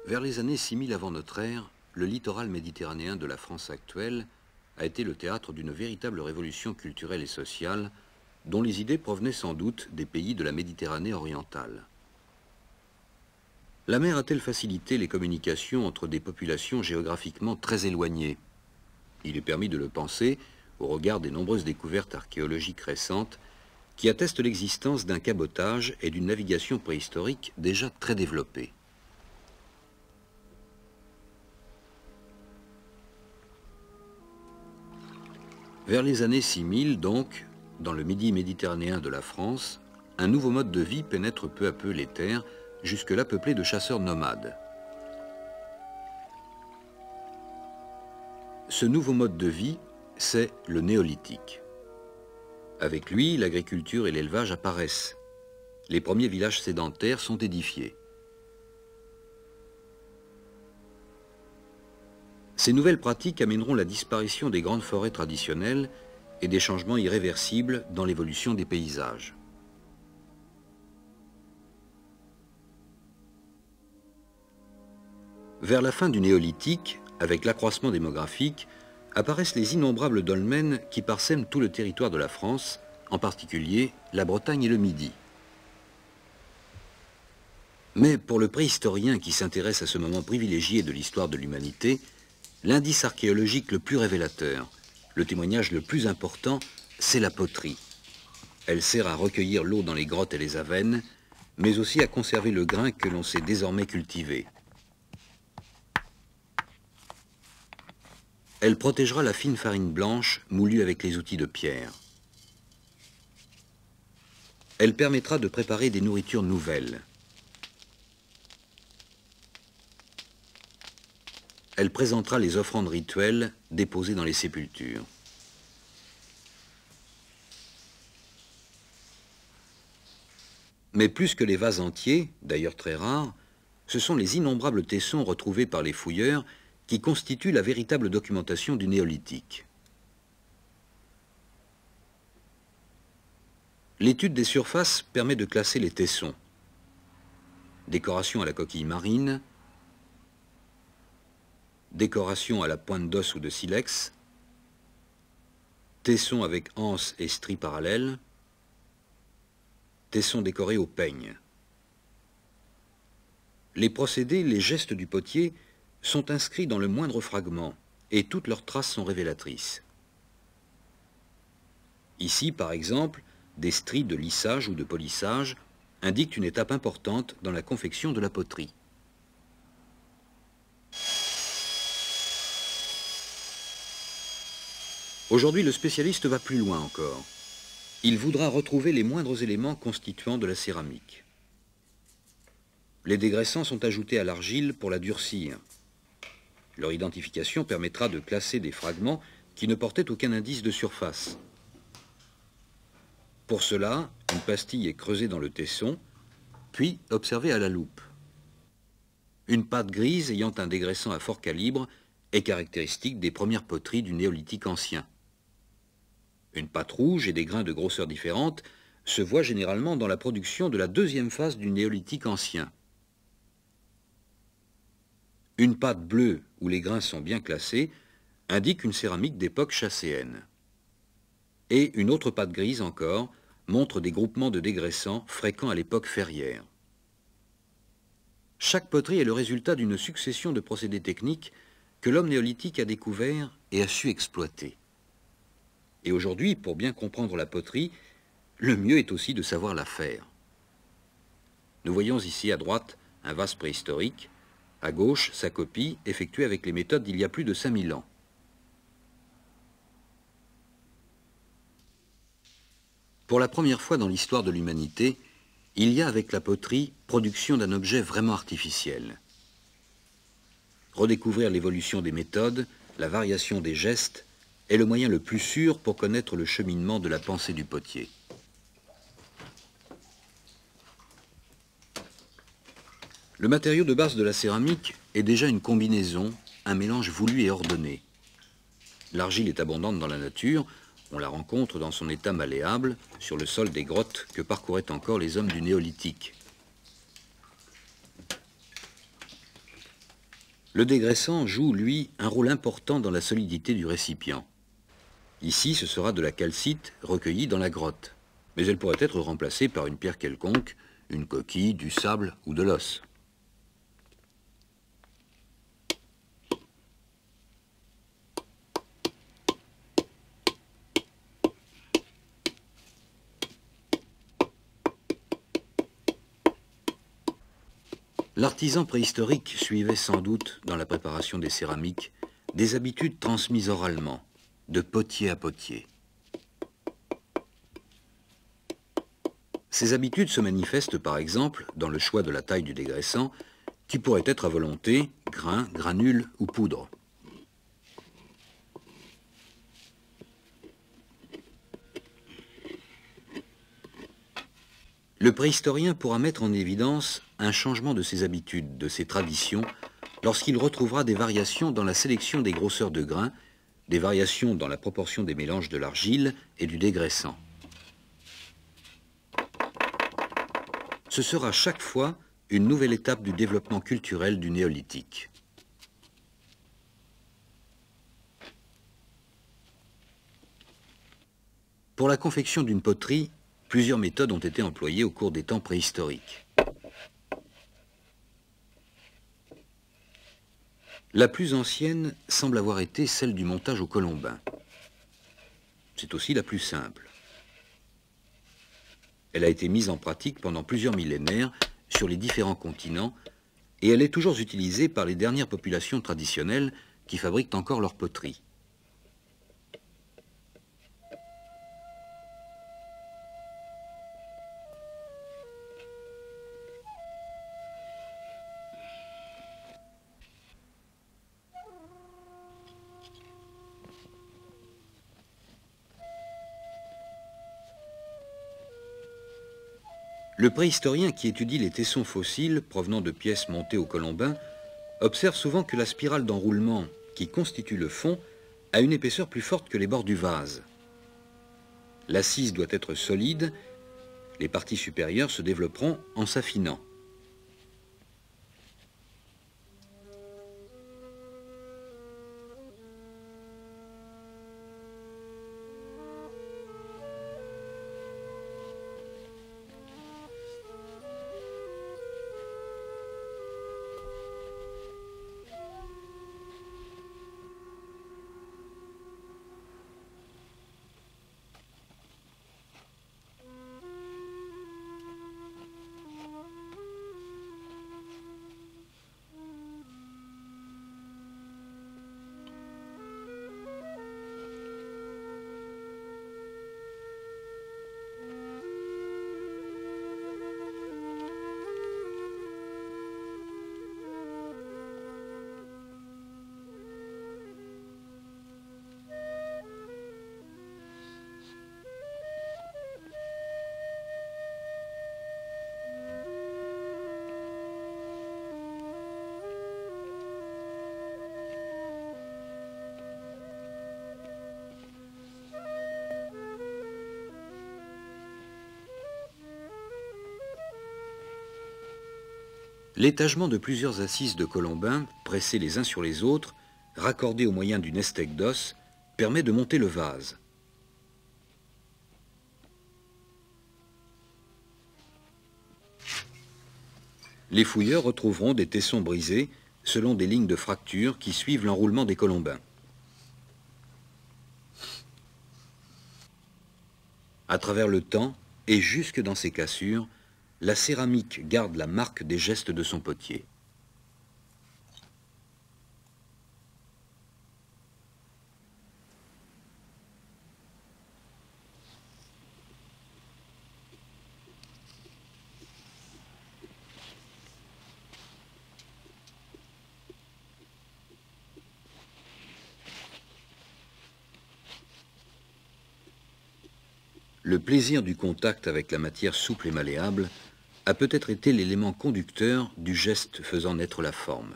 Vers les années 6000 avant notre ère, le littoral méditerranéen de la France actuelle a été le théâtre d'une véritable révolution culturelle et sociale dont les idées provenaient sans doute des pays de la Méditerranée orientale. La mer a-t-elle facilité les communications entre des populations géographiquement très éloignées? Il est permis de le penser au regard des nombreuses découvertes archéologiques récentes qui attestent l'existence d'un cabotage et d'une navigation préhistorique déjà très développée. Vers les années 6000, donc, dans le midi méditerranéen de la France, un nouveau mode de vie pénètre peu à peu les terres, jusque-là peuplées de chasseurs nomades. Ce nouveau mode de vie, c'est le néolithique. Avec lui, l'agriculture et l'élevage apparaissent. Les premiers villages sédentaires sont édifiés. Ces nouvelles pratiques amèneront la disparition des grandes forêts traditionnelles et des changements irréversibles dans l'évolution des paysages. Vers la fin du néolithique, avec l'accroissement démographique, apparaissent les innombrables dolmens qui parsèment tout le territoire de la France, en particulier la Bretagne et le Midi. Mais pour le préhistorien qui s'intéresse à ce moment privilégié de l'histoire de l'humanité, l'indice archéologique le plus révélateur, le témoignage le plus important, c'est la poterie. Elle sert à recueillir l'eau dans les grottes et les avennes, mais aussi à conserver le grain que l'on sait désormais cultiver. Elle protégera la fine farine blanche moulue avec les outils de pierre. Elle permettra de préparer des nourritures nouvelles. Elle présentera les offrandes rituelles déposées dans les sépultures. Mais plus que les vases entiers, d'ailleurs très rares, ce sont les innombrables tessons retrouvés par les fouilleurs qui constituent la véritable documentation du néolithique. L'étude des surfaces permet de classer les tessons. Décoration à la coquille marine, décoration à la pointe d'os ou de silex, tessons avec anses et stries parallèles, tessons décorés au peigne. Les procédés, les gestes du potier sont inscrits dans le moindre fragment et toutes leurs traces sont révélatrices. Ici, par exemple, des stries de lissage ou de polissage indiquent une étape importante dans la confection de la poterie. Aujourd'hui, le spécialiste va plus loin encore. Il voudra retrouver les moindres éléments constituant de la céramique. Les dégraissants sont ajoutés à l'argile pour la durcir. Leur identification permettra de classer des fragments qui ne portaient aucun indice de surface. Pour cela, une pastille est creusée dans le tesson, puis observée à la loupe. Une pâte grise ayant un dégraissant à fort calibre est caractéristique des premières poteries du néolithique ancien. Une pâte rouge et des grains de grosseur différentes se voient généralement dans la production de la deuxième phase du néolithique ancien. Une pâte bleue où les grains sont bien classés indique une céramique d'époque chasséenne. Et une autre pâte grise encore montre des groupements de dégraissants fréquents à l'époque ferrière. Chaque poterie est le résultat d'une succession de procédés techniques que l'homme néolithique a découverts et a su exploiter. Et aujourd'hui, pour bien comprendre la poterie, le mieux est aussi de savoir la faire. Nous voyons ici à droite un vase préhistorique, à gauche sa copie effectuée avec les méthodes d'il y a plus de 5000 ans. Pour la première fois dans l'histoire de l'humanité, il y a avec la poterie production d'un objet vraiment artificiel. Redécouvrir l'évolution des méthodes, la variation des gestes, est le moyen le plus sûr pour connaître le cheminement de la pensée du potier. Le matériau de base de la céramique est déjà une combinaison, un mélange voulu et ordonné. L'argile est abondante dans la nature, on la rencontre dans son état malléable, sur le sol des grottes que parcouraient encore les hommes du néolithique. Le dégraissant joue, lui, un rôle important dans la solidité du récipient. Ici, ce sera de la calcite recueillie dans la grotte, mais elle pourrait être remplacée par une pierre quelconque, une coquille, du sable ou de l'os. L'artisan préhistorique suivait sans doute, dans la préparation des céramiques, des habitudes transmises oralement, de potier à potier. Ces habitudes se manifestent par exemple dans le choix de la taille du dégraissant, qui pourrait être à volonté, grain, granule ou poudre. Le préhistorien pourra mettre en évidence un changement de ses habitudes, de ses traditions, lorsqu'il retrouvera des variations dans la sélection des grosseurs de grains, des variations dans la proportion des mélanges de l'argile et du dégraissant. Ce sera chaque fois une nouvelle étape du développement culturel du néolithique. Pour la confection d'une poterie, plusieurs méthodes ont été employées au cours des temps préhistoriques. La plus ancienne semble avoir été celle du montage au colombin. C'est aussi la plus simple. Elle a été mise en pratique pendant plusieurs millénaires sur les différents continents et elle est toujours utilisée par les dernières populations traditionnelles qui fabriquent encore leur poterie. Le préhistorien qui étudie les tessons fossiles provenant de pièces montées au colombin observe souvent que la spirale d'enroulement qui constitue le fond a une épaisseur plus forte que les bords du vase. L'assise doit être solide, les parties supérieures se développeront en s'affinant. L'étagement de plusieurs assises de colombin, pressées les uns sur les autres, raccordées au moyen d'une estèque d'os, permet de monter le vase. Les fouilleurs retrouveront des tessons brisés selon des lignes de fracture qui suivent l'enroulement des colombins. À travers le temps, et jusque dans ces cassures, la céramique garde la marque des gestes de son potier. Le plaisir du contact avec la matière souple et malléable a peut-être été l'élément conducteur du geste faisant naître la forme.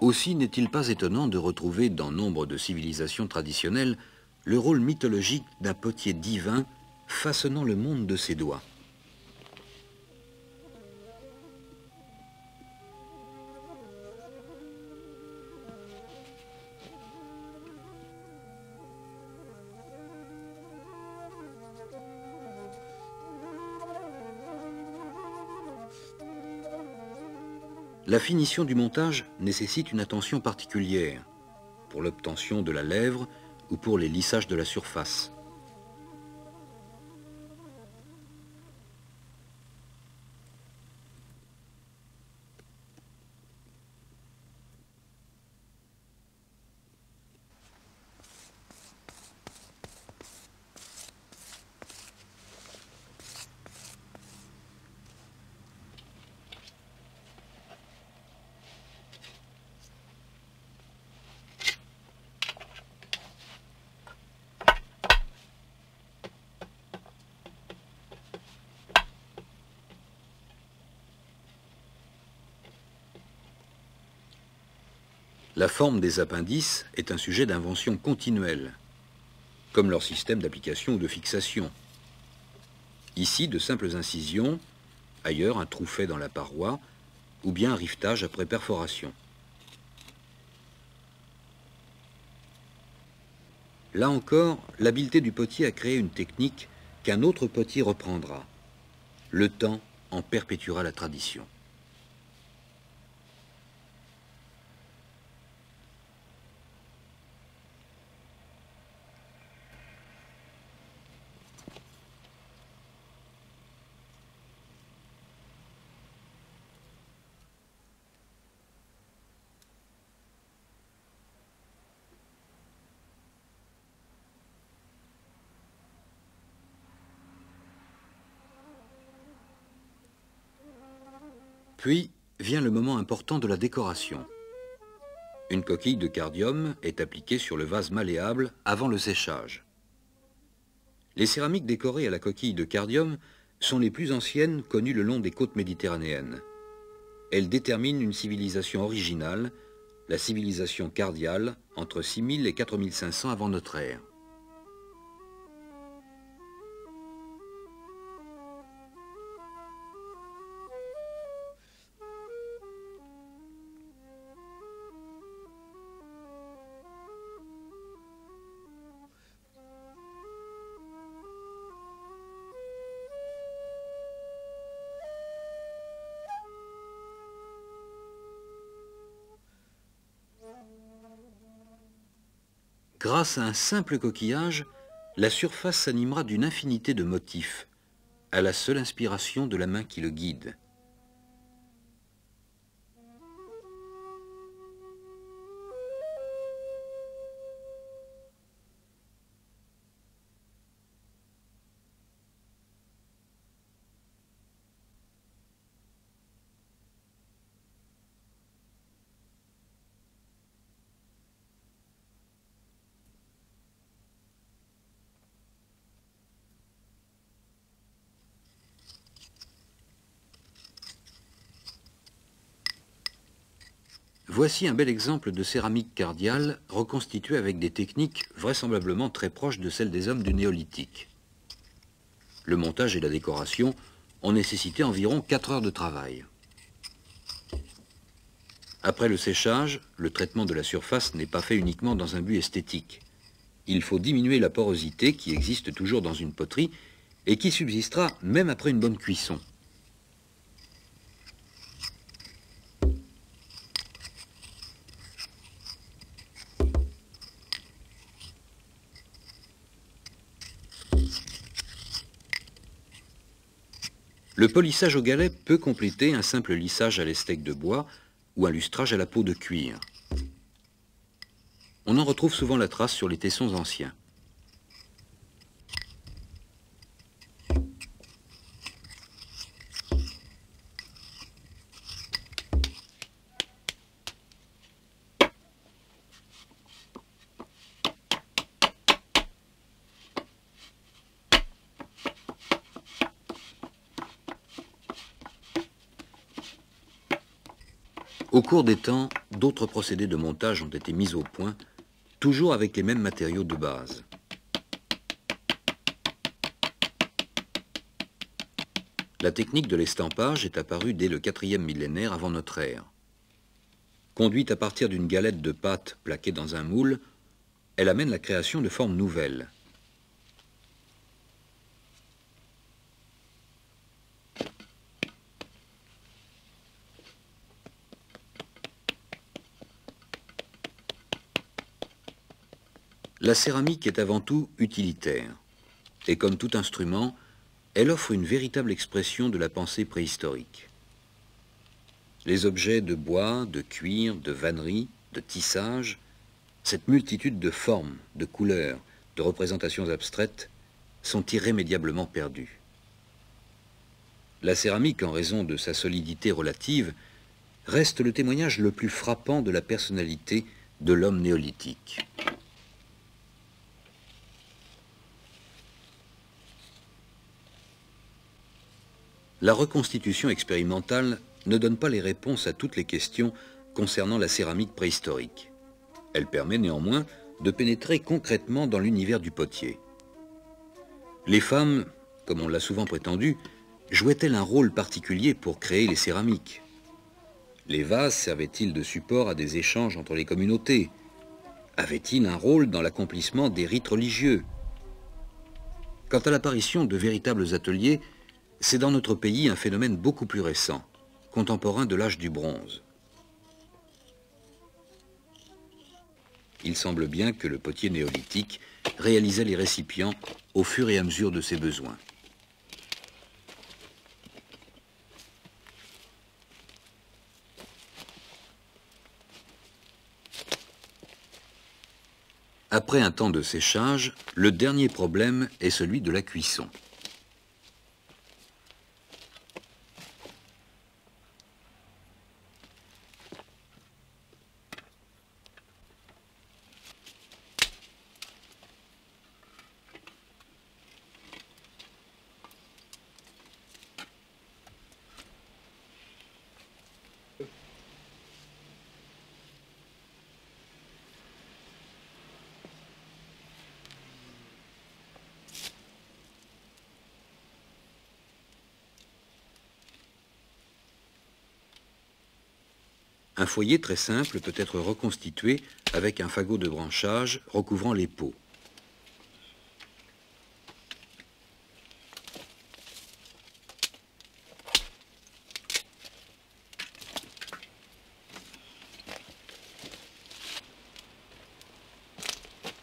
Aussi n'est-il pas étonnant de retrouver dans nombre de civilisations traditionnelles le rôle mythologique d'un potier divin façonnant le monde de ses doigts. La finition du montage nécessite une attention particulière pour l'obtention de la lèvre ou pour les lissages de la surface. La forme des appendices est un sujet d'invention continuelle, comme leur système d'application ou de fixation. Ici, de simples incisions, ailleurs un trou fait dans la paroi, ou bien un rivetage après perforation. Là encore, l'habileté du potier a créé une technique qu'un autre potier reprendra. Le temps en perpétuera la tradition. Puis vient le moment important de la décoration. Une coquille de cardium est appliquée sur le vase malléable avant le séchage. Les céramiques décorées à la coquille de cardium sont les plus anciennes connues le long des côtes méditerranéennes. Elles déterminent une civilisation originale, la civilisation cardiale, entre 6000 et 4500 avant notre ère. Grâce à un simple coquillage, la surface s'animera d'une infinité de motifs, à la seule inspiration de la main qui le guide. Voici un bel exemple de céramique cardiale reconstituée avec des techniques vraisemblablement très proches de celles des hommes du néolithique. Le montage et la décoration ont nécessité environ 4 heures de travail. Après le séchage, le traitement de la surface n'est pas fait uniquement dans un but esthétique. Il faut diminuer la porosité qui existe toujours dans une poterie et qui subsistera même après une bonne cuisson. Le polissage au galet peut compléter un simple lissage à l'estec de bois ou un lustrage à la peau de cuir. On en retrouve souvent la trace sur les tessons anciens. Au cours des temps, d'autres procédés de montage ont été mis au point, toujours avec les mêmes matériaux de base. La technique de l'estampage est apparue dès le 4e millénaire avant notre ère. Conduite à partir d'une galette de pâte plaquée dans un moule, elle amène la création de formes nouvelles. La céramique est avant tout utilitaire, et comme tout instrument, elle offre une véritable expression de la pensée préhistorique. Les objets de bois, de cuir, de vannerie, de tissage, cette multitude de formes, de couleurs, de représentations abstraites, sont irrémédiablement perdus. La céramique, en raison de sa solidité relative, reste le témoignage le plus frappant de la personnalité de l'homme néolithique. La reconstitution expérimentale ne donne pas les réponses à toutes les questions concernant la céramique préhistorique. Elle permet néanmoins de pénétrer concrètement dans l'univers du potier. Les femmes, comme on l'a souvent prétendu, jouaient-elles un rôle particulier pour créer les céramiques? Les vases servaient-ils de support à des échanges entre les communautés? Avaient-ils un rôle dans l'accomplissement des rites religieux? Quant à l'apparition de véritables ateliers, c'est dans notre pays un phénomène beaucoup plus récent, contemporain de l'âge du bronze. Il semble bien que le potier néolithique réalisait les récipients au fur et à mesure de ses besoins. Après un temps de séchage, le dernier problème est celui de la cuisson. Un foyer très simple peut être reconstitué avec un fagot de branchage recouvrant les pots.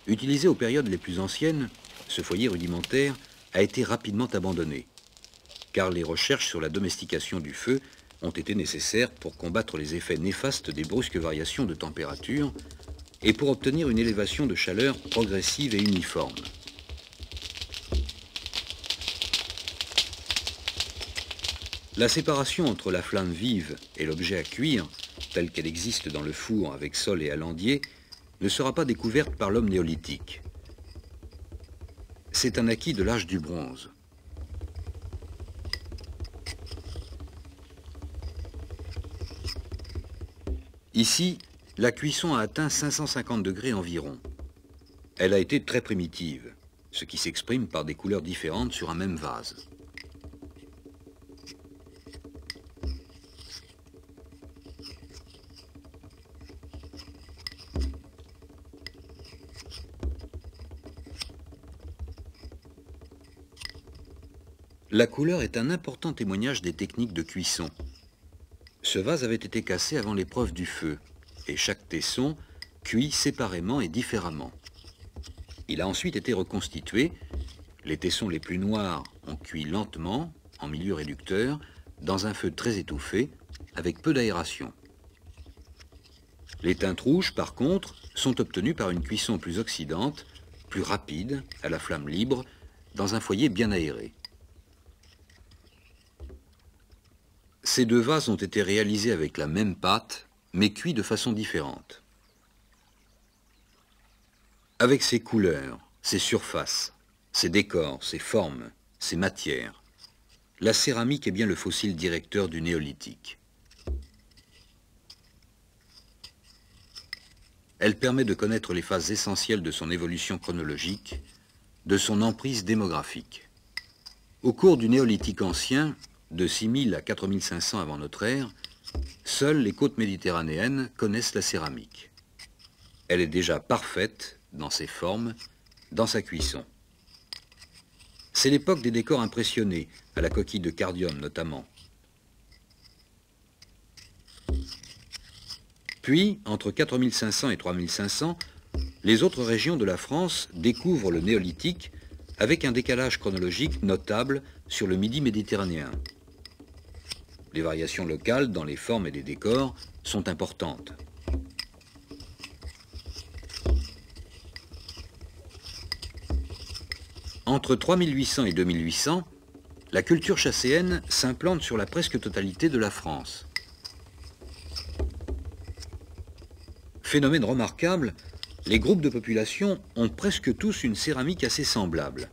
Utilisé aux périodes les plus anciennes, ce foyer rudimentaire a été rapidement abandonné, car les recherches sur la domestication du feu ont été nécessaires pour combattre les effets néfastes des brusques variations de température et pour obtenir une élévation de chaleur progressive et uniforme. La séparation entre la flamme vive et l'objet à cuire, telle qu'elle existe dans le four avec sol et alandier, ne sera pas découverte par l'homme néolithique. C'est un acquis de l'âge du bronze. Ici, la cuisson a atteint 550 degrés environ. Elle a été très primitive, ce qui s'exprime par des couleurs différentes sur un même vase. La couleur est un important témoignage des techniques de cuisson. Ce vase avait été cassé avant l'épreuve du feu, et chaque tesson cuit séparément et différemment. Il a ensuite été reconstitué. Les tessons les plus noirs ont cuit lentement, en milieu réducteur, dans un feu très étouffé, avec peu d'aération. Les teintes rouges, par contre, sont obtenues par une cuisson plus oxydante, plus rapide, à la flamme libre, dans un foyer bien aéré. Ces deux vases ont été réalisés avec la même pâte, mais cuits de façon différente. Avec ses couleurs, ses surfaces, ses décors, ses formes, ses matières, la céramique est bien le fossile directeur du néolithique. Elle permet de connaître les phases essentielles de son évolution chronologique, de son emprise démographique. Au cours du néolithique ancien, de 6000 à 4500 avant notre ère, seules les côtes méditerranéennes connaissent la céramique. Elle est déjà parfaite dans ses formes, dans sa cuisson. C'est l'époque des décors impressionnés, à la coquille de cardium notamment. Puis, entre 4500 et 3500, les autres régions de la France découvrent le néolithique avec un décalage chronologique notable sur le midi méditerranéen. Les variations locales dans les formes et les décors sont importantes. Entre 3800 et 2800, la culture chasséenne s'implante sur la presque totalité de la France. Phénomène remarquable, les groupes de population ont presque tous une céramique assez semblable.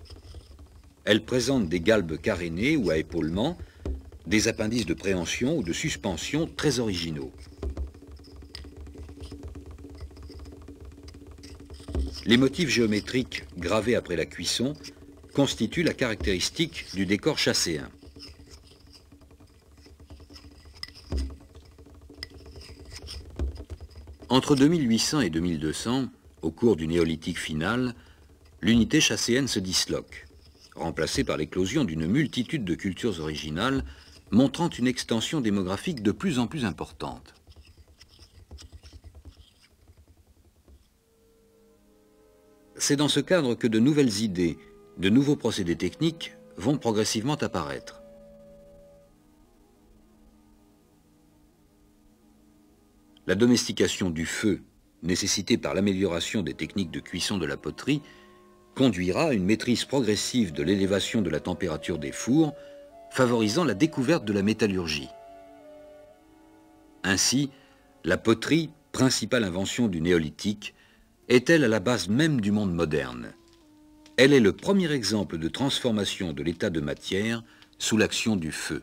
Elles présentent des galbes carénées ou à épaulement, des appendices de préhension ou de suspension très originaux. Les motifs géométriques gravés après la cuisson constituent la caractéristique du décor chasséen. Entre 2800 et 2200, au cours du néolithique final, l'unité chasséenne se disloque, remplacée par l'éclosion d'une multitude de cultures originales montrant une extension démographique de plus en plus importante. C'est dans ce cadre que de nouvelles idées, de nouveaux procédés techniques vont progressivement apparaître. La domestication du feu, nécessitée par l'amélioration des techniques de cuisson de la poterie, conduira à une maîtrise progressive de l'élévation de la température des fours, favorisant la découverte de la métallurgie. Ainsi, la poterie, principale invention du néolithique, est-elle à la base même du monde moderne. Elle est le premier exemple de transformation de l'état de matière sous l'action du feu.